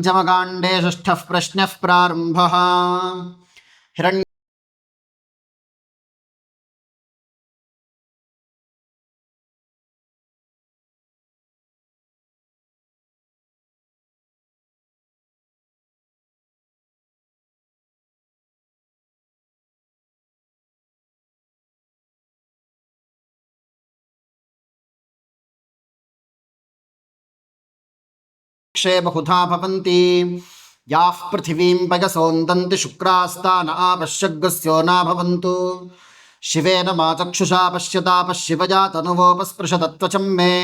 पञ्चमकाण्डे षष्ठः प्रश्नः प्रारम्भः। बहुधा भवन्ति याः पृथिवीं पयसोन्दन्ति शुक्रास्तान आपश्यग्रस्यो न भवन्तु। शिवेन मा चक्षुषा पश्यता पश्यवया तनुवोपस्पृशतत्वचं मे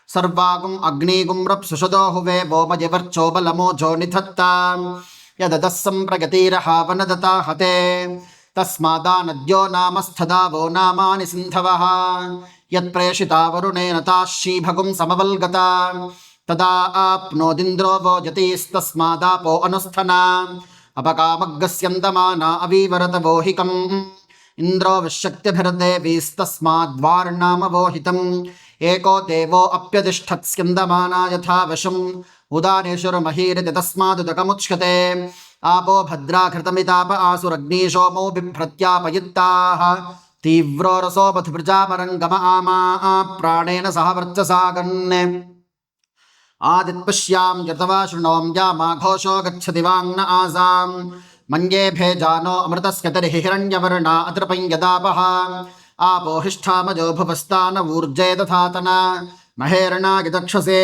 सर्वागुम् अग्निगुं रप्सुषदो हुवे वोमयवर्चो बलमोजो निधत्ता यदतः सम्प्रगतिरहावनदता हते तस्मादानद्यो नामस्थदा वो नामानि सिन्धवः यत्प्रेषिता वरुणेन ताः शीभगुं समवल्गता तदा आप्नोदिन्द्रो वोजतीस्तस्मादापो अनुस्थना अपकामग्गस्यन्दमाना अवीवरत वोहिकम् इन्द्रो विशक्तिभिर्देवीस्तस्माद्वार्णामवोहितम् एको देवो अप्यतिष्ठत्स्यन्दमाना यथा वशम् उदानेश्वरमहीरिति तस्मादुदकमुच्यते आपो भद्राघृतमिताप आसुरग्निशोमो बिभ्रत्यापयुक्ताः तीव्रो रसो बधुप्रजापरङ्गम आमा प्राणेन सह वर्चसागन् आदित्पश्यां यतवा शृणों यामाघोषो गच्छति वाङ्न आसां मन्ये भेजानो अमृतस्य तर्हि हिरण्यवर्णा अतृपं यदापः आपो हिष्ठामजो भुवस्तान ऊर्जे दधातना महेर्णागिदक्षसे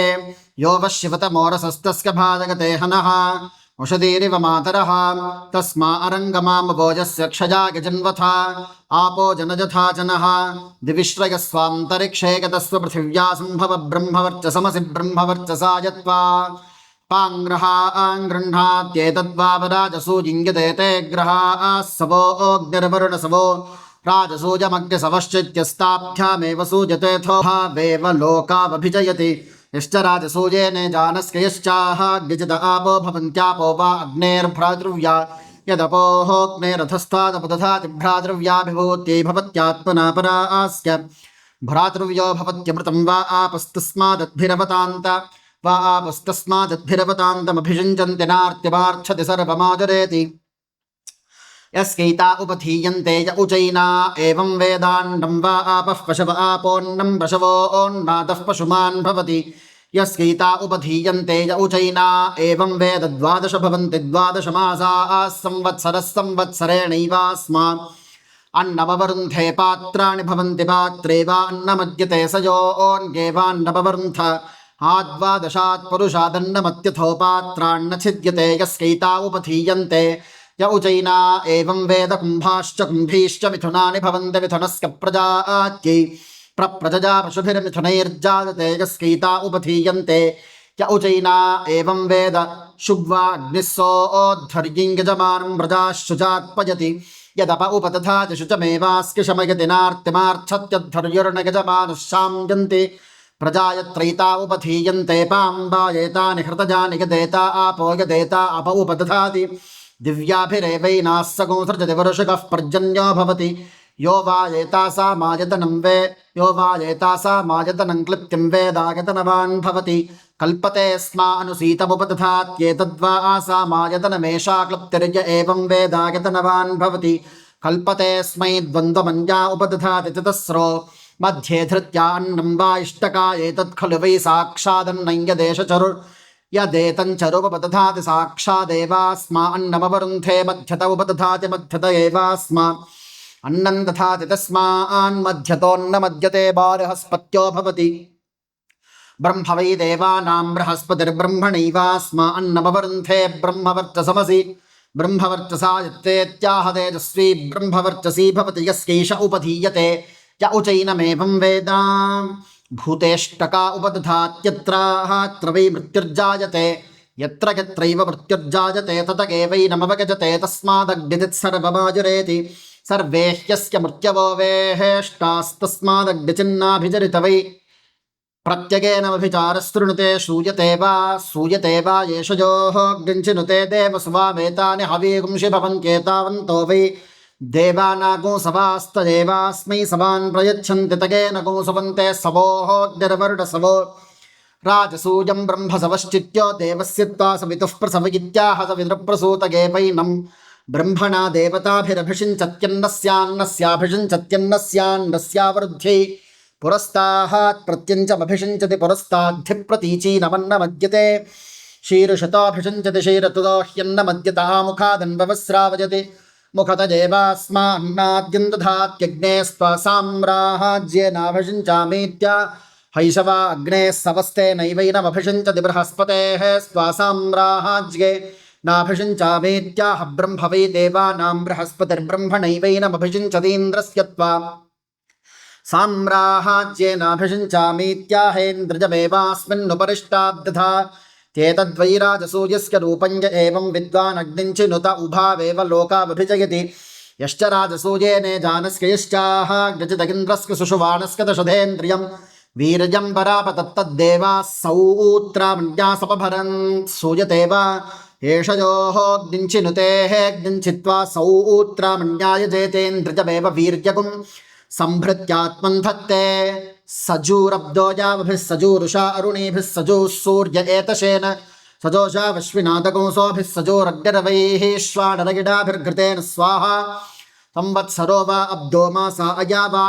यो वश्यवतमोरसस्तस्य भाजगते हनः औषधीरिव मातरः तस्मा अरङ्गमामभोजस्य क्षयाय जन्वथा आपो जनजथा जनः दिविश्रयस्वान्तरिक्षे गतस्व पृथिव्या सम्भव ब्रह्मवर्चसमसि ब्रह्मवर्चसा यत्वा पाङ्ग्रहाङ्गृह्णात्येतद्वावराजसो जिङ्गदेते ग्रहाः सवो अग्निर्वरुणसवो राजसूजमग्निसवश्चित्यस्ताभ्यामेव सूजतेऽथो भावेव लोकावभिजयति यश्च राजसूयेन जानस्य यश्चाग्निजित आपो भवन्त्यापो वा अग्नेर्भ्रातृव्या यदपोऽग्नेरथस्तादपदधाति भ्रातृव्याभिभूत्यै भवत्यात्मना परास्य भ्रातृव्यो भवत्यमृतं वा आपस्तस्मादद्भिरवतान्त वा आपस्तस्मादद्भिरवतान्तमभिषिञ्चन्ति नार्त्यमार्च्छति सर्वमाचरेति यस्कैता उपधीयन्ते य उचैना एवं वेदान्नं वा आपः पशव आपोन्नं पशवोऽन्नादः पशुमान् भवति यस्कैता उपधीयन्ते य उचैना एवं वेद द्वादश भवन्ति द्वादशमासाः संवत्सरः संवत्सरेणैवास्मान् अन्नमवरुन्धे पात्राणि भवन्ति पात्रे वा अन्नमद्यते सयोऽन्येवान्नमवरुन्थ आद्वादशात् पुरुषादन्नमत्यथो पात्रान्न छिद्यते यस्कैता उपधीयन्ते य उचैना एवं वेद कुम्भाश्च कुम्भीश्च मिथुनानि भवन्ति मिथुनस्य प्रजात्यै प्रप्रजया पशुभिर्मिथुनैर्जायते यस्कैता उपधीयन्ते य उचैना एवं वेद शुग्वाग्निः सोऽध्वर्यं यजमानं प्रजाशुचात्पयति यदप उपदधाति शुचमेवास्ति शमयति नार्तिमार्च्छत्यध्वर्युर्न यजमानः शाम्यन्ति प्रजायत्रैता उपधीयन्ते पाम्बायेतानि हृतजानि यदेता आपो यदेता अप उपदधाति दिव्याभिरेवैनाः सगोसृजति वर्षकः पर्जन्यो भवति यो वा एतासामायतनं क्लिप्तिं वेदायतनवान् भवति कल्पते स्मा अनुसीतमुपदधात्येतद्वा आसामायतनमेषा क्लुप्तिर्य एवं वेदायतनवान् भवति कल्पते स्मै द्वन्द्वमन्या उपदधाति चतस्रो मध्ये धृत्या अन्नं वा इष्टका एतत् खलु वै साक्षादन्नं यदेशचरुर् यदेतञ्चरुपदधाति साक्षादेवास्मा अन्नमवरुन्धे मध्यत उपदधाति मध्यत एवास्मा अन्नं दधाति तस्मान्मध्यतोऽन्नमद्यते बृहस्पत्यो भवति ब्रह्म वै देवानां बृहस्पतिर्ब्रह्मणैवास्मा अन्नमवरुन्धे ब्रह्मवर्चसमसि ब्रह्मवर्चसा यत्तेत्याह तेजस्वी ब्रह्मवर्चसी भवति यस्यैष उपधीयते य उचैनमेवं वेद भूतेष्टका उपदधात्यत्र वै मृत्युर्जायते यत्र यत्रैव मृत्युर्जायते तत एवैनमवगजते तस्मादग्निदित्सर्वमाजुरेति सर्वे ह्यस्य मृत्यवो वेहेष्टास्तस्मादग्निचिन्नाभिचरित वै प्रत्यगेनमभिचारस्तृणुते सूयते वा येषयोः अग्निञ्चिनुते देवसुवामेतानि हवीगुंषि भवन्त्येतावन्तो वै देवानागो सवास्तदेवास्मै सवान् प्रयच्छन्ति तगेन गोसुवन्ते सवोः अग्निर्वरुणसवो राजसूयं ब्रह्मसवश्चित्यो देवस्य त्वा सवितुः प्रसवयित्याह सवितृप्रसूतगेपैनं ब्रह्मणा देवताभिरभिषिञ्चत्यन्नस्यान्नस्याभिषिञ्चत्यन्नस्यान्नस्यावरुध्यै पुरस्ताहात् प्रत्यञ्चमभिषिञ्चति पुरस्ताद्धिप्रतीचीनमन्नमद्यते शीर्षतोऽभिषिञ्चति शीरतुदोह्यन्नमद्यतामुखादन्ववस्रावजति मुखतजेवास्मान्नाद्यं दधात्यग्ने साम्राज्येनाभिषिञ्चामीत्य हैषवा अग्नेः सवस्ते नैवैनमभिषिञ्चति बृहस्पतेः स्वासाम्राज्ये नाभिषिञ्चामीत्याह ब्रह्म वै देवानां बृहस्पतिर्ब्रह्मणैवैनमभिषिञ्चतीन्द्रस्य त्वा साम्राज्येनाभिषिञ्चामीत्याहेन्द्रजमेवास्मिन्नुपरिष्टाद्दधा चेतद्वै राजसूयस्य रूपं य एवं विद्वान् अग्निञ्चिनुत उभावेव लोकामभिजयति यश्च राजसूयेने जानस्य यश्चाग्निचिदगिन्द्रस्य सुषुवाणस्य दशधेन्द्रियं वीर्यं परापतत्तद्देवाः सौत्रामन्यासपभरन् सूयते वा एषयोः अग्निञ्चिनुतेः अग्निञ्चित्वा सौत्रामन्याय जेतेन्द्रजमेव वीर्यगुं संभृत्यात्मन् धत्ते सजूरब्दो यावभिः सजूरुषा अरुणिभिः सजूः सूर्य एतशेन सजोषा वश्विनादगुंसोभिः सजोरग्निरवैः श्वानरगिडाभिर्घृतेन स्वाहा संवत्सरो वा अब्दो मासा अया वा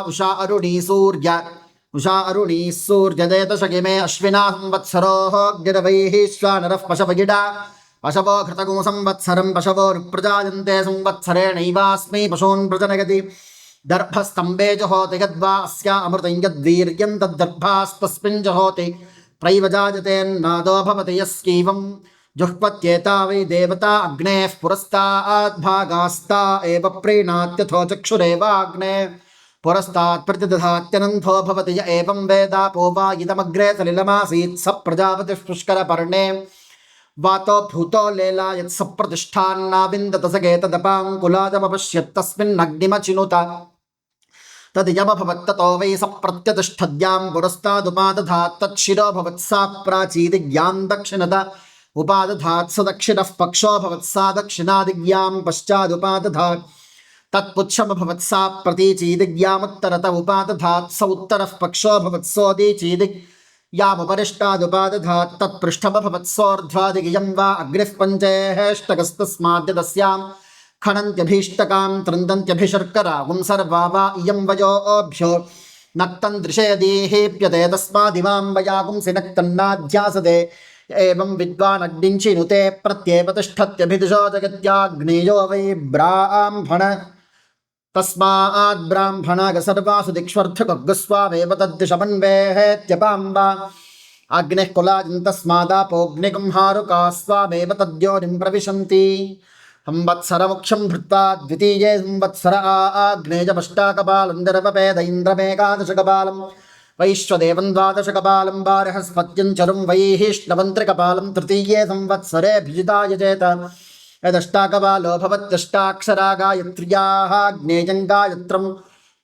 उषा अरुणी सूर्यदेतशगिमे अश्विना संवत्सरोः अग्निरवैः श्वानरः पशवगिडा पशवो घृतगुं संवत्सरं पशवो प्रजायन्ते संवत्सरेणैवास्मै पशून् प्रजनयति दर्भस्तम्भे जहोति यद्वा अस्या अमृतं यद्वीर्यं तद्दर्भास्तस्मिन् जहोति प्रैव जायतेन्नादो भवति यस्यैवं जुह्वत्येता वै देवता अग्नेः पुरस्ताद्भागास्ता एव प्रीणात्यथो चक्षुरेवाग्ने पुरस्तात् प्रतिदधात्यनन्थो भवति य एवं वेदापो वा इदमग्रे सलिलमासीत् स प्रजापतिः पुष्करपर्णे वातो भूतो लेला यत्सप्रतिष्ठान्नाविन्दत सगेतदपाङ्कुलादमपश्यत्तस्मिन्नग्निमचिनुत तद्यमभवत्ततो वै स प्रत्यतिष्ठद्यां पुरस्तादुपादधात् तच्छिरो भवत्सा प्राचीदिज्ञां दक्षिणत उपादधात् स दक्षिणः पक्षो भवत्सा दक्षिणादिज्ञां पश्चादुपादधात् तत्पुच्छमभवत्सा प्रतीचीदिज्ञामुत्तरत उपादधात् स उत्तरः पक्षो भवत्सोदीचीदिज्ञामुपरिष्टादुपादधात् तत्पृष्ठमभवत्सोर्ध्वादिगियं वा अग्निः पञ्चेष्टकस्तस्माद्यदस्यां खनन्त्यभीष्टकां त्रन्दन्त्यभिशर्करागुं सर्वा वा इयं वयोभ्यो नक्तं दृशयदीहेप्यते तस्मादिमां वयागुंसि नक्तन्नाध्यासते एवं विद्वान् अग्निञ्चिनुते प्रत्येव तिष्ठत्यभिदिशो जगत्याग्नेयो वै ब्राह्मण तस्माद् ब्राह्मणाग सर्वासु दिक्ष्वर्थगस्वावेव तद्दिशमन्वेहेत्यपां वा अग्निः कुलाजं तस्मादापोऽग्निगुंहारुकाः स्वामेव तद्योनिं प्रविशन्ति संवत्सरमुख्यं भृत्वा द्वितीये संवत्सर आग्नेयमष्टाकपालं दर्वपेद इन्द्रमेकादशकपालं वैश्वदेवं द्वादशकपालं बृहस्पत्यं चरुं वैहिष्णवं त्रिकपालं तृतीये संवत्सरे भिजिताय चेत यदष्टाकपालो भवत्यष्टाक्षरा गायत्र्याः ज्ञेयं गायत्रं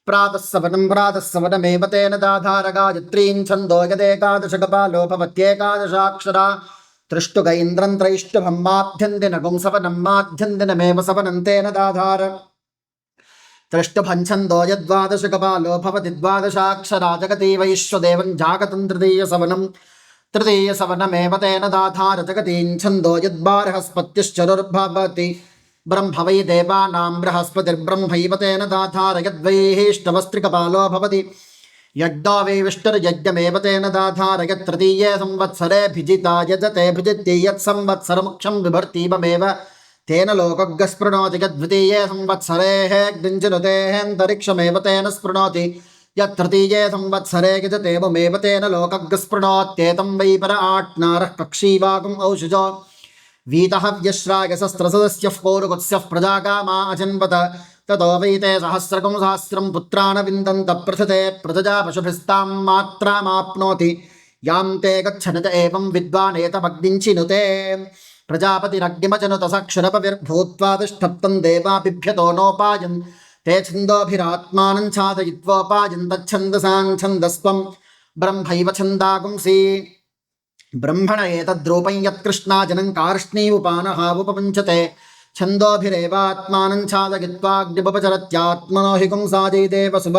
प्रातःसवनमेव तेन दाधार गायत्रीं छन्दो यदेकादशकपालो भवत्येकादशाक्षरा त्रिष्टुक इन्द्रं त्रैष्टुभं माभ्यन्दिनगुं सवनं माध्यन्दिनमेव सवनं तेन दाधार त्रिष्टुभं छन्दो यद्वादशकपालो भवति द्वादशाक्षरा जगति वैश्वदेवं जागतं तृतीयसवनमेव तेन दाधार जगतीं छन्दो यद्बृहस्पतिश्चरुर्भवति ब्रह्म वै देवानां बृहस्पतिर्ब्रह्मैव तेन दाधार यद्वैहिष्टवस्त्रिकपालो भवति यज्ञो वै विष्टुर्यज्ञमेव तेन दाधार यत्तृतीये संवत्सरे भिजिता यजते भिजित्यै यत्संवत्सरमुख्यं बिभर्तीममेव तेन लोकज्ञः स्पृणोति यद्वितीये संवत्सरेः अग्निञ्चिनुतेऽन्तरिक्षमेव तेन स्पृणोति यत्तृतीये संवत्सरे यजतेवमेव तेन लोकज्ञः स्पृणोत्येतं वै पर आट्नारः पक्षीवाकुम् औषजो वीतहव्यश्रायसस्त्रसदस्यः पौरुकुत्स्यः प्रजाकामा अजन्वत ततो वै ते सहस्रकं सहस्रं पुत्रान् विन्दन्त पृथते प्रजजा पशुभिस्तां मात्रामाप्नोति यां ते गच्छन च एवं विद्वानेतमग्निञ्चिनुते प्रजापतिरग्निमचनुत सक्षरपविर्भूत्वा तिष्ठप्तं देवा बिभ्यतो नोपायन् ते छन्दोभिरात्मानं छादयित्वोपायन् तच्छन्दसां छन्दस्त्वं ब्रह्मैव छन्दागुंसि ब्रह्मण एतद्रूपं यत्कृष्णाजनं कार्ष्णीमुपानः उपपञ्चते ఛందోభిరేవాత్మానం ఛాదయిత్వాగ్నిపచరత్యాత్మనో हि పుంసాదీదేవ శుభ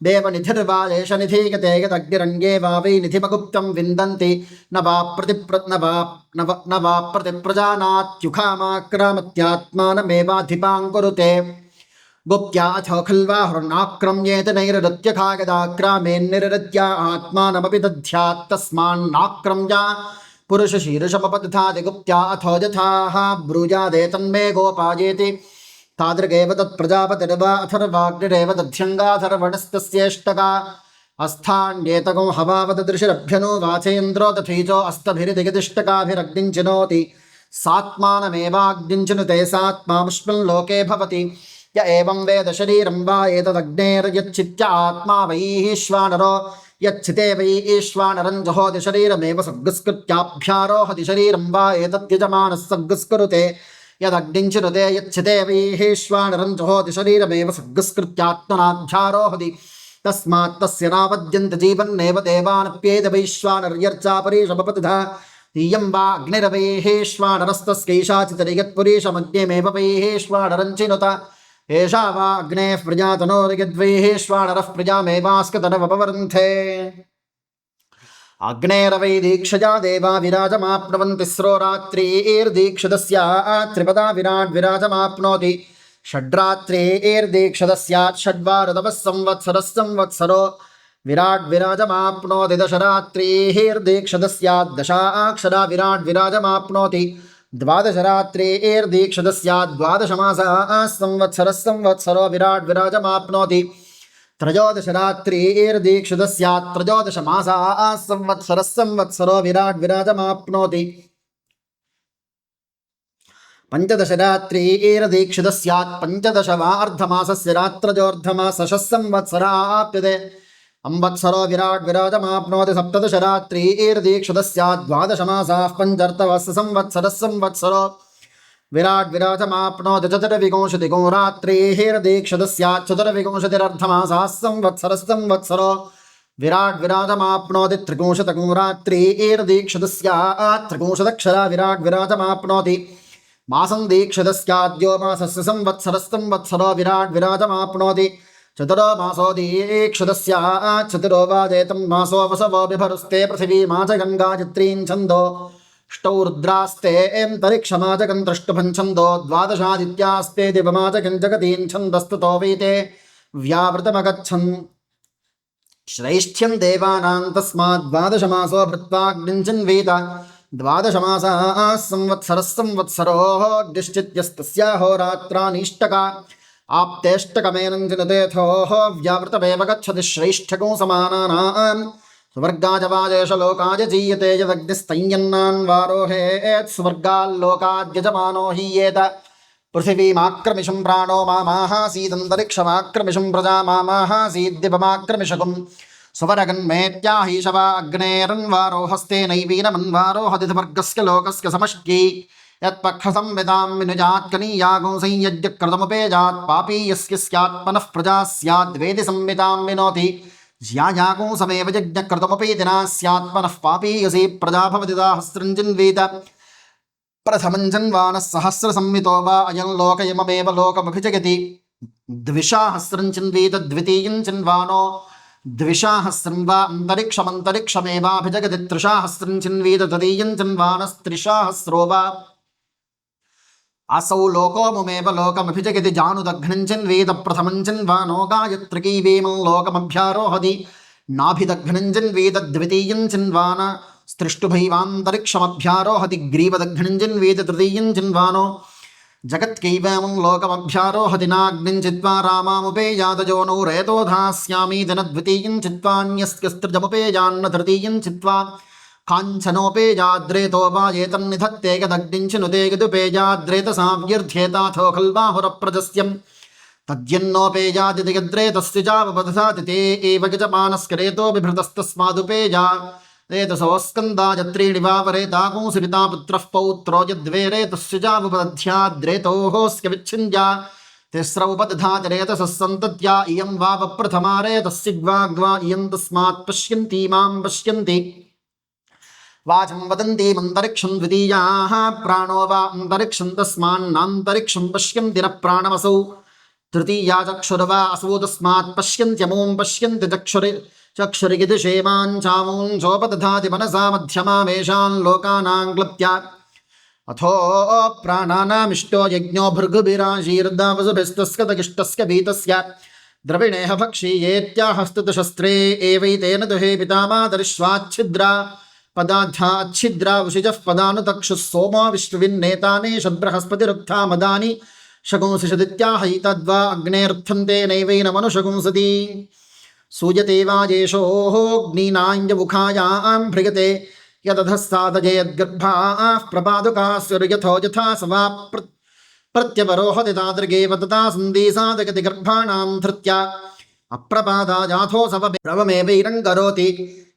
దేవనిధిర్వా ఏష నిధీయతే యదగ్నిరంగే వా వై నిధిమగుప్తం విందంతి న వా ప్రతిప్రజానాత్యుఖామాక్రామత్యాత్మానమేవాధిపాంకురుతే గుప్త్యాథో ఖల్వాహుర్నాక్రమ్యేత నైరృత్యఖాగదాక్రామేన్నిరృత్య ఆత్మానమపి దధ్యాత్ తస్మాన్నాక్రమ్య పురుషశీర్షమపదధాతి గుప్త్యా అథో యథాః బ్రూయాదేతన్మే గోపాయేతి తాదృగేవ తత్ప్రజాపతిర్వా అథర్వాగ్నిరేవ దధ్యంగాథర్వణస్తస్యేష్టకా అస్థాన్యేతకం హవావదృశిరభ్యనో వాచేంద్రో తథీచో అస్తభిరిదిగదిష్టకాభిరగ్నించినోతి సాత్మానమేవాగ్నించినుతే సాత్మాముష్మిన్ లోకే భవతి య ఏవం వేద శరీరం వా ఏతదగ్నేర్యచ్చిత్య ఆత్మా వైశ్వానరో యచ్చితే వై ఈశ్వానరం జహోతి శరీరమేవ సగ్గుస్కృత్యాభ్యారోహతి శరీరం వా ఏతద్యజమానः సగ్గుస్కరుతే యదగ్నించినుతే యచ్చితే వైశ్వానరం జహోతి శరీరమేవ సగ్గుస్కృత్యాత్మనాభ్యారోహతి తస్మాత్ తస్య నావద్యంత జీవన్నేవ దేవానప్యేద వైశ్వానర్యర్చా పరీషమపతిధా ఇయం వా అగ్నిరవైశ్వానరస్తస్కైషాచితరిగత్పురీషమగ్నిమేవ వైశ్వానరంచినుత ఏషా వా అగ్నేః ప్రజాతనోరిగద్వైశ్వానరః ప్రజామేవాస్కతనవపవర్ధే అగ్నేరవై దీక్షజా దేవా విరాజమాప్నువంతి స్రో రాత్రీర్దీక్షితస్యా త్రిపదా విరాట్ విరాజమాప్నోతి షడ్రాత్రీర్దీక్షితస్యాత్ షడ్వారతపः సంవత్సరः సంవత్సరో విరాట్ విరాజమాప్నోతి దశరాత్రీర్దీక్షితస్యాత్ దశాక్షరా విరాట్ విరాజమాప్నోతి ద్వాదశరాత్రీర్దీక్షితస్యాత్ ద్వాదశమాసాः సంవత్సరः సంవత్సరో విరాట్ విరాజమాప్నోతి త్రయోదశరాత్రీర్దీక్షితస్యాత్ త్రయోదశమాసాः సంవత్సరः సంవత్సరో విరాట్ విరాజమాప్నోతి పంచదశరాత్రీర్దీక్షితస్యాత్ పంచదశ వా అర్ధమాసస్య రాత్రజోర్ధమాసశः సంవత్సరా ఆప్యతే అంవత్సరో విరాట్ విరాజమాప్నోతి సప్తదశరాత్రీర్దీక్షితస్యాత్ ద్వాదశమాసాः పంచర్తవः సంవత్సరः సంవత్సరో విరాట్ విరాజమాప్నోతి చతుర్వింశతిగో రాత్రీర్దీక్షితస్యాత్ చతుర్వింశతిరర్ధమాసాः సంవత్సరः సంవత్సరో విరాట్ విరాజమాప్నోతి త్రివింశతిగో రాత్రీర్దీక్షితస్యాత్ త్రివింశదక్షరా విరాట్ విరాజమాప్నోతి మాసం దీక్షితస్యాద్యో మాసస్య సంవత్సరः సంవత్సరో విరాట్ విరాజమాప్నోతి చతురో మాసో దీక్షితస్యాత్ చతురో వాదేతం మాసో వసవో బిభరుస్తే పృథివీమాచ గంగాయత్రీం ఛందో అష్టౌ రుద్రాస్తే అంతరిక్షమాచకం త్రష్టుభం ఛందో ద్వాదశాదిత్యాస్తే దివమాచకం జగతీం ఛందస్తతో వైతే వ్యావృతమగచ్చన్ శ్రైష్ఠ్యం దేవానాం తస్మాత్ ద్వాదశమాసో భృత్వాగ్నించన్వేత ద్వాదశమాసాः సంవత్సరः సంవత్సరో దిశ్చిత్యస్తస్యాహోరాత్రానీష్టకా ఆప్తేష్టకమేనం జనతేథోః వ్యావృతమేవ గచ్చతి శ్రైష్ఠకో సమానానాం స్వర్గాజవాజేష లోకాయ జీయతే యదగ్నిస్తయ్యన్నాన్వారోహేత్ స్వర్గాల్లోకాద్యజమానో హీయేత పృథివీమాక్రమిషం ప్రాణో మామాహాసీదంతరిక్షమాక్రమిషం ప్రజా మామాహాసీద్దివమాక్రమిషకుం సువరగన్మేత్యాహీషవా అగ్నేరన్వారో హస్తేనైవీనమన్వారోహదివర్గస్య లోకస్య సమష్ట్యై యత్పక్షసంవిదాం వినుజాత్కనీయాగో సంయజ్ఞకృతముపేజాత్ పాపీయస్య స్యాత్మనః ప్రజా స్యాద్వేది సంవిదాం వినోతి జ్యాయాగో సమేవ యజ్ఞకృతముపేదినా స్యాత్మనః పాపీయసీ ప్రజా భవతి దాహస్రంజిన్వేద ప్రథమం జన్వానः సహస్రసంవితో వా అయం లోకయమేవ లోకమభిజగతి ద్విషాహస్రం చిన్వేద ద్వితీయం చిన్వానో ద్విషాహస్రం వా అంతరిక్షమంతరిక్షమేవాభిజగతి త్రిషాహస్రం చిన్వేద తదీయం చిన్వానస్త్రిషాహస్రో వా असौ लोकोमुमेव लोकमभिजगति जानुदघ्नं चिन्वेद प्रथमं चिन्वानो गायत्रिकीवेमं लोकमभ्यारोहति नाभिदघ्नं चिन्वेद द्वितीयं चिन्वान स्त्रिष्टुभैवान्तरिक्षमभ्यारोहति ग्रीवदघ्नं चिन्वेद तृतीयं चिन्वानो जगत्कैवेमं लोकमभ्यारोहति नाग्निं चित्वा रामामुपेयातजो नौ रेतोधास्यामि दिनद्वितीयं चित्वान्यस्यस्त्रिजमुपेयान्न तृतीयं चित्वा काञ्चनोपेयाद्रेतो वा एतन्निधत्ते यदग्निञ्चिनुते यदुपेयाद्रेतसाव्यर्थ्येताथो खल्वाहुरप्रजस्यं तद्यन्नोपेयादिति यद्रेतस्य चावपदधाति ते एव यजमानस्करेतो बिभृतस्तस्मादुपेया रेतसोऽस्कन्दायत्रीणि वावरेताकूंसिरिता पुत्रः पौत्रो यद्वे रेतस्य चावपदध्याद्रेतोऽस्य विच्छिन्द्या तिस्र उपदधाति रेतसः सन्तत्या इयं वावप्रथमा रेतस्य ग्वाग्वा इयं तस्मात् पश्यन्ति मां पश्यन्ति वाचं वदन्तीमन्तरिक्षं द्वितीयाः प्राणो वा अन्तरिक्षं तस्मान्नान्तरिक्षं पश्यन्ति न प्राणमसौ तृतीया चक्षुर्वा असौ तस्मात् पश्यन्त्यमुं पश्यन्ति चक्षुरिगिदिशेमां चामुं चोपदधाति मनसा मध्यमामेषान् लोकानां क्लृप्त्या अथो प्राणानामिष्टो यज्ञो भृगुभिराशीर्दावसुभिस्तस्कतगिष्टस्य भीतस्य द्रविणेह भक्षीयेत्याहस्तुतशस्त्रे एवैतेन दुहे पितामादर्श्वाच्छिद्रा पदाध्याच्छिद्रा उषिजः पदानुतक्षुः सोमो विश्वविन्नेतानि षड्बृहस्पतिरुक्था मदानि शकुंसदित्याहैतद्वा अग्नेऽर्थन्ते नैवैनमनुशकुंसति सूयते वाजेशोऽग्नीनाञ्जमुखायां भ्रियते यदधस्तादजयद्गर्भाः प्रपादुकाः स्वर्यथो यथा सवा प्रत्यवरोहति तादृगेव तथा सन्धिसादगति गर्भाणां धृत्या अप्रपादा जाथो सवमेवैरङ्करोति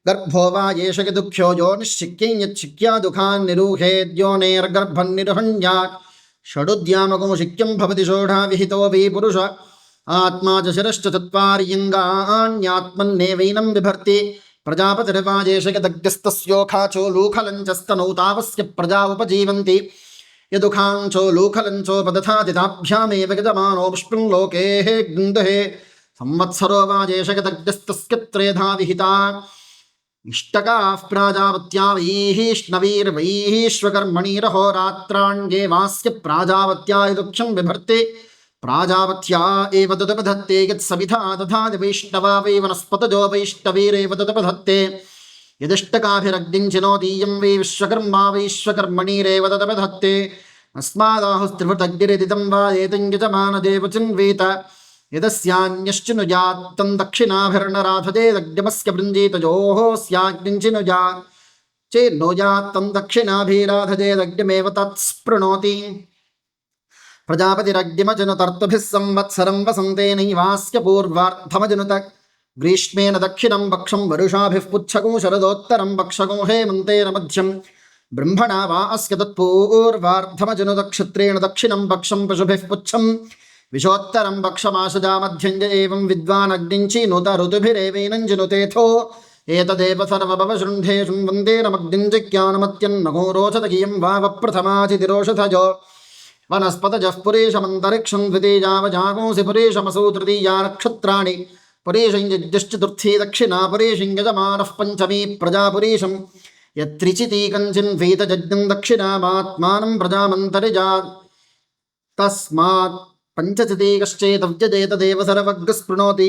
गर्भो वा येषक दुःख्यो यो निश्चिक्यं यच्छिक्या दुःखान् निरूहेद्योनेर्गर्भं निरुहण्यात् षडुद्यामकौशिक्यं भवति षोडा विहितो वै पुरुष आत्मा च शिरश्च चत्वार्यङ्गान्यात्मन्नेवैनं बिभर्ति प्रजापतिर्वाजेशकदग्धस्तस्योखाचो लूखलञ्चस्तनौ तावस्य प्रजा उपजीवन्ति यदुखाञ्चो लूखलञ्चोपदधाति ताभ्यामेव गजमानो पुष्पं लोकेः गृन्दहे संवत्सरो वाजेशकदग्धस्तस्य त्रेधा विहिता इष्टकाः प्राजापत्या वैश्नवीर्वैश्वकर्मणिरहोरात्राण्ये वास्य प्राजापत्या यदुक्षं बिभर्ति प्राजापत्या एव तदुपधत्ते यत्सविधा दधाति वैष्णवा वै वनस्पतजो वैष्णवीरेव तदुपधत्ते यदिष्टकाभिरग्निं चिनोतीयं वै विश्वकर्मा वैश्वकर्मणिरेव तदुपधत्ते अस्मादाहुस्त्रिवृतग्निरिदितं वा एतं यजमानदेव चिन्वेत यदस्यान्यश्चिनुजात् तं दक्षिणाभिर्नराधते दग्ध्यमस्य वृञ्जीतजोः स्याग्निञ्चिनुजात् चेन्नोजात् तं दक्षिणाभिराधते दग्ध्यमेव तत्स्पृणोति प्रजापतिरग्निमजनुतर्तुभिः संवत्सरं वसन्ते नैवास्य पूर्वार्धमजनुत ग्रीष्मेण दक्षिणं पक्षं वरुषाभिः पुच्छकं शरदोत्तरं पक्षकं हेमन्तेन मध्यं ब्रह्मणा वा अस्य तत्पूर्वार्धमजनुतक्षत्रेण दक्षिणं पक्षं पशुभिः पुच्छं विशोत्तरं पक्षमाशजा मध्यं च एवं विद्वान् अग्निञ्चिनुत ऋतुभिरेवैनं जिनुतेथो एतदेव सर्वभवशृण्ढे शृण्वन्तेनमग्निं जिज्ञानमत्यन्नगो रोचतकीयं वावप्रथमाचितिरोषधजो वनस्पतजः पुरेशमन्तरिक्षं द्वितीयावजागोंसि पुरेशमसौ तृतीया नक्षत्राणि पुरेशं यज्ञश्चतुर्थी दक्षिणा पुरेशं यजमानः पञ्चमी प्रजापुरेशं यत्रिचितीकञ्चिन्वीतजज्ञं दक्षिणामात्मानं प्रजामन्तरिजात् तस्मात् पञ्चचितीकश्चेतव्यजेतदेव सर्वज्ञस्पृणोति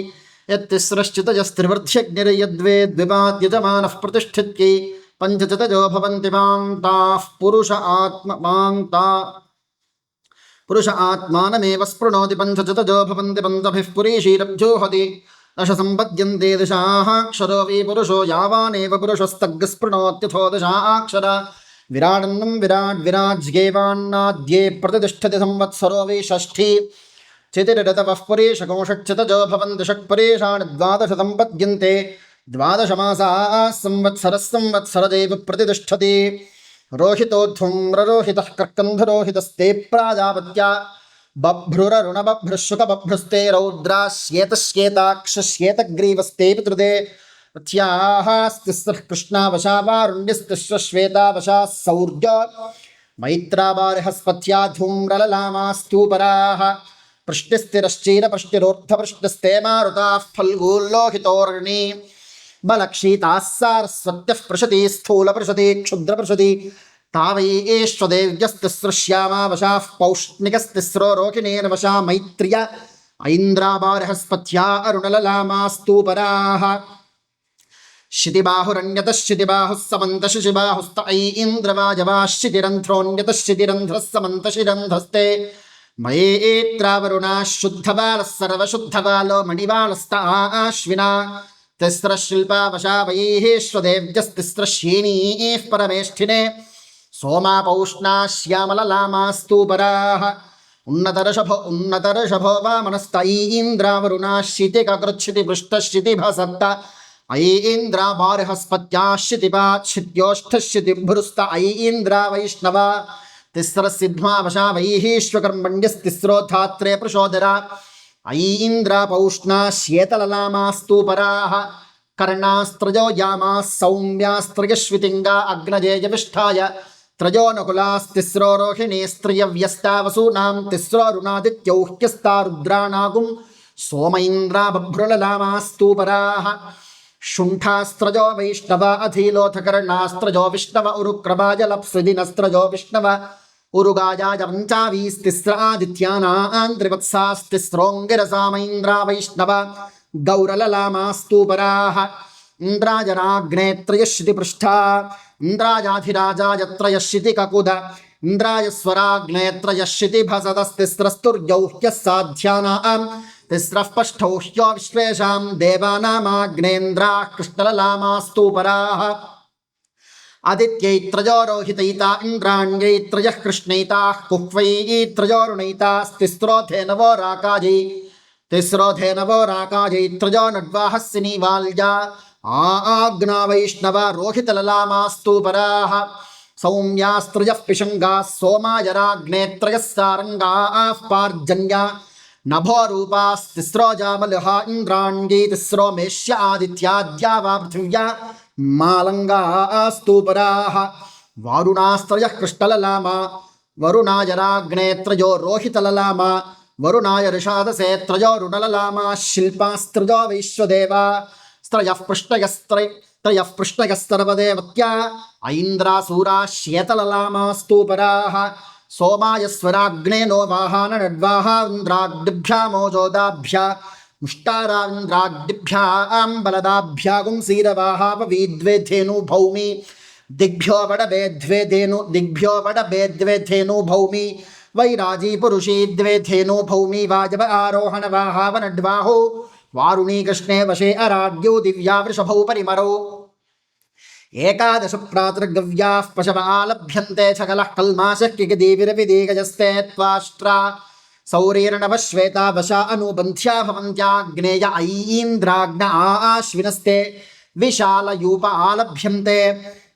यत्तिस्रश्चितजस्त्रिवृद्ध्यग्निर्यद्वे द्विपाद्यजमानः प्रतिष्ठित्यै पञ्चचितजो भवन्ति मान्ताः पुरुष आत्मानमेव स्पृणोति पञ्चचितजो भवन्ति पञ्चभिः पुरीशीरब्जोहति दश सम्पद्यन्ते दशाः अक्षरो वै पुरुषो यावानेव पुरुषस्तग्स्पृणोत्यथो दशाक्षर विराडन्नं विराज्येवान्नाद्ये प्रतिष्ठति संवत्सरो वै षष्ठी चितिरतवः पुरेशको षट्चितजो भवन्ति षट्पुरेशाणि द्वादश सम्पद्यन्ते द्वादशमासाः संवत्सरदेव प्रतिष्ठति रोहितोध्वम्ररोहितः कर्कन्धरोहितस्ते प्राजापत्या बभ्रुररुणबभ्रुशुकबभ्रुस्ते रौद्राश्येतश्येताक्षश्येतग्रीवस्ते पितृते पथ्यास्तिस्रः कृष्णावशा वारुण्यस्तिश्वेतावशाः सौर्य मैत्राबार्हस्पत्या धूम्रललामास्तूपराः पृष्टिस्तिरश्चीरपृष्टिरोर्धपृष्टिस्ते मारुताः फल्गूल्लोहितोर्णी बलक्षीताः सारस्वत्यः पृषति स्थूलपृषति क्षुद्रपृषति तावैश्वदेव्यस्तिसृश्यामावशाः पौष्णिकस्तिस्रो रोहिणेन वशा मैत्र्य ऐन्द्राबार्हस्पत्या अरुणललामास्तूपराः शितिबाहुरन्यतः शितिबाहुः समन्तशिशिबाहुस्त ऐन्द्रवाजवाः शितिरन्ध्रोऽन्यतः शितिरन्ध्रः समन्तशिरन्ध्रस्ते मयेत्रावरुणाः शुद्धबालः सर्वशुद्धबालो मणिबालस्त आश्विना तिस्रः शिल्पावशा वैश्वदेव्यस्तिस्रश्येनीः परमेष्ठिने सोमा पौष्णा श्यामललामास्तूपराः उन्नतर्षभो वामनस्त ऐन्द्रावरुणाः शितिककृच्छितिपृष्ठश्चितिभसत्त ऐन्द्राबार्हस्पत्याः शितिपाच्छित्योष्ठश्चितिभ्रुस्त ऐन्द्रा वैष्णवा तिस्रसिद्ध्वावशा वैश्वकर्मण्यस्तिस्रो धात्रे प्रशोदरा ऐन्द्रा पौष्णा श्येतललामास्तूपराः कर्णास्त्रजो यामाः सौम्यास्त्रयश्वितिङ्गा अग्नजेयविष्ठाय त्रयो नकुलास्तिस्रो रोहिणीस्त्रियव्यस्ता वसूनां तिस्रो रुणादित्यो ह्यस्ता रुद्राणागुं सोम इन्द्रा बभ्रुललामास्तूपराः शुण्ठास्त्रजो वैष्णव अधीलोथकर्णास्त्रजो विष्णव उरुक्रमाजलप्सुदिनस्त्रजो विष्णव उरुगाजाय पञ्चावीस्तिस्र आदित्यानां त्रिवत्सास्तिस्रोङ्गिरसामैन्द्रा वैष्णव गौरललामास्तूपराः इंद्राय राग्नेत्रयश्चितिपृष्ठा इंद्रायाधिराजाय त्रयश्चितिककुद इंद्राय स्वराग्नेत्रयश्चितिभसदस्तिस्रस्तुर्यौ ह्यस्साध्यानां तिस्रः पष्ठौ ह्यो विश्वेषां देवानामाग्नेन्द्राः कृष्णललामास्तूपराः आदित्यैत्रयो रोहितैता इन्द्राण्यैत्रयः कृष्णैताः कुह्वैत्रयोरुणैतास्तिस्रो धेनवो राकायै तिस्रो धेनवो राकायैत्रयो नड्वाहस्सिनी वाल्या आग्ना वैष्णव रोहितललामास्तूपराः सौम्यास्त्रयः पिशङ्गाः सोमाय राज्ञेत्रयः सारङ्गाः पार्जन्या नभो रूपास्तिस्रो जामलः इन्द्राण्यै तिस्रो मेष्य आदित्याद्या वा पृथिव्या मालङ्गास्तूपराः वारुणास्त्रयः कृष्णललामा वरुणाय राज्ञेत्रयो रोहितललामा वरुणाय ऋषादसे त्रयो रुणललामा शिल्पास्त्रयो वैश्वदेवा स्त्रयः पृष्णयः सर्वदेवत्या ऐन्द्रासूरा श्येतललामास्तूपराः सोमाय स्वराग्ने नो वाहानड्वाहा इन्द्राग्निभ्यामोजोदाभ्या मुष्टाराविन्द्राग्निभ्यां बलदाभ्यागुं सीरवाहापवीद्वे धेनु भौमि दिग्भ्यो वडबे द्वे धेनु भौमि वैराजी पुरुषी द्वे धेनु भौमि वाजव आरोहण वाहावनड्वाहो वारुणी कृष्णे वशे अराड्यो दिव्या वृषभौ परिमरौ एकादश प्रातर्गव्याः पशव आलभ्यन्ते सकलः कल्माषः किगदीविरविदीगजस्ते त्वाष्ट्रा सौरेर्णवश्वेता वशा अनुबन्ध्या भवन्त्याग्नेय ऐन्द्राग्न आश्विनस्ते विशालयूप आलभ्यन्ते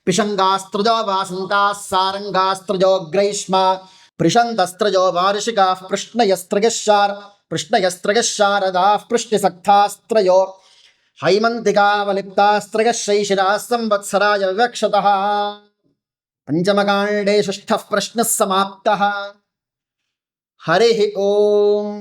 पिशङ्गास्त्रजो वासन्ताः सारङ्गास्त्रजो ग्रैष्मा पृषन्तस्त्रजो वार्षिकाः पृष्णयस्त्रयः शारदाः पृष्टिसक्तास्त्रयो हैमन्तिकावलिप्तास्त्रयः शैशिराः संवत्सराय विवक्षतः पञ्चमकाण्डे षष्ठः प्रश्नः समाप्तः। हरिः ओम्।